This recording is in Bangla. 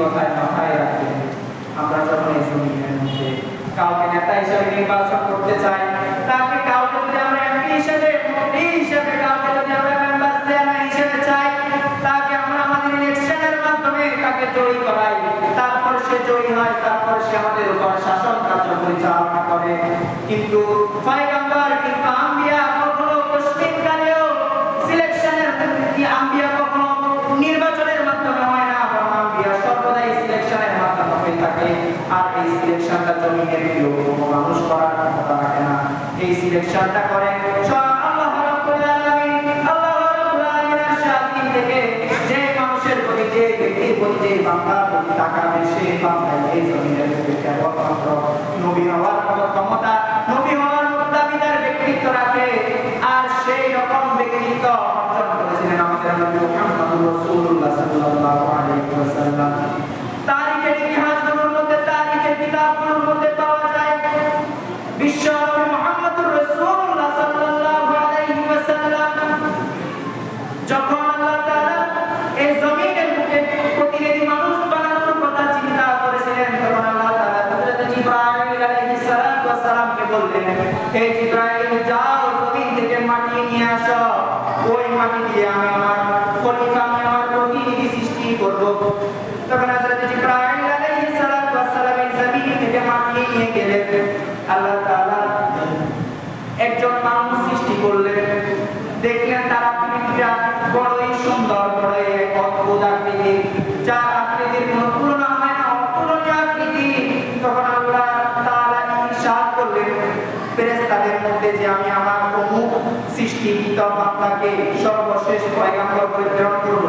কথায় মাথায় রাখবেন, আমরা যখন এই জমিনের মধ্যে কাউকে নেতা হিসেবে নির্বাচন করতে চাই, তাকে কাউকে যদি আমরা এমপি হিসেবে, মন্ত্রী হিসেবে, কাউকে যদি আমরা মেম্বার চেয়ারম্যান হিসেবে চাই, তাকে আমরা আমাদের ইলেকশনের মাধ্যমে তাকে জয়ী করাই, তারপর সে জয়ী হয়, তারপর সে আমাদের উপর শাসন কার্য পরিচালনা করে। কিন্তু পয়গম্বর কিংবা আম্বিয়া কখনো পশ্চিমকালেও সিলেকশনের আম্বিয়া কখনো নির্বাচনের মাধ্যমে হয় না, বরং আম্বিয়া সর্বদাই সিলেকশনের মাধ্যমে হয়ে থাকে। আর এই সিলেকশনটা জমিনের কেউ কোনো মানুষ করার ক্ষমতা রাখে না, এই সিলেকশনটা করে আল্লাহ রাব্বুল আলামিন। আল্লাহ রাব্বুল আলামিনের শাস্তি থেকে যে মানুষের প্রতি, যে ব্যক্তির প্রতি, যে বান্দার প্রতি তাকাবে, সেই বান্দাই এই জমিনের মধ্যে কেবলমাত্র নবী হওয়ার ক্ষমতা, নবী হওয়ার দাবিদার ব্যক্তিত্ব রাখে। আর সেই রকম ব্যক্তিত্ব অর্জন করেছিলেন আমাদের নবী মুহাম্মদুর রাসূলুল্লাহ সাল্লাল্লাহু আলাইহি ওয়াসাল্লাম। তারিখের ইতিহাসগুলোর মধ্যে, তারিখের কিতাবগুলোর মধ্যে পাওয়া যায় বিশ্ব নবী মুহাম্মদুর রাসূলুল্লাহ সাল্লাল্লাহু আলাইহি ওয়াসাল্লাম যখন আল্লাহ তাআলা এই জমিনের বুকে প্রতিনিধি মানুষ বানানোর কথা চিন্তা করেছিলেন, তখন আল্লাহ তাআলা হযরত জিবরাইল আলাইহিস সালাতু ওয়াস সালামকে বললেন, হে জিবরাইল, যাও জমিন থেকে মাটি নিয়ে আসো, ওই মাটি দিয়ে আমি আমার খলিফা, আমি আমার প্রতিনিধি সৃষ্টি করব। তখন হযরত জিবরাইল আলাইহিস সালাতু ওয়াস সালাম জমিন থেকে মাটি নিয়ে গেলেন। আল্লাহ তাআলা একজন মানুষ সৃষ্টি করলেন। দেখলেন তার আকৃতিটা বড়ই সুন্দর, বড়ই অদ্ভুত আকৃতি, যার আকৃতির কোনো তুলনা হয় না, অতুলনীয় আকৃতি। তখন আল্লাহ তাআলা ইরশাদ করলেন ফেরেশতাদের মধ্যে যে আমি আমার অমুক সৃষ্টিকৃত বান্দাকে সর্বশেষ পয়গম্বর প্রেরণ করব।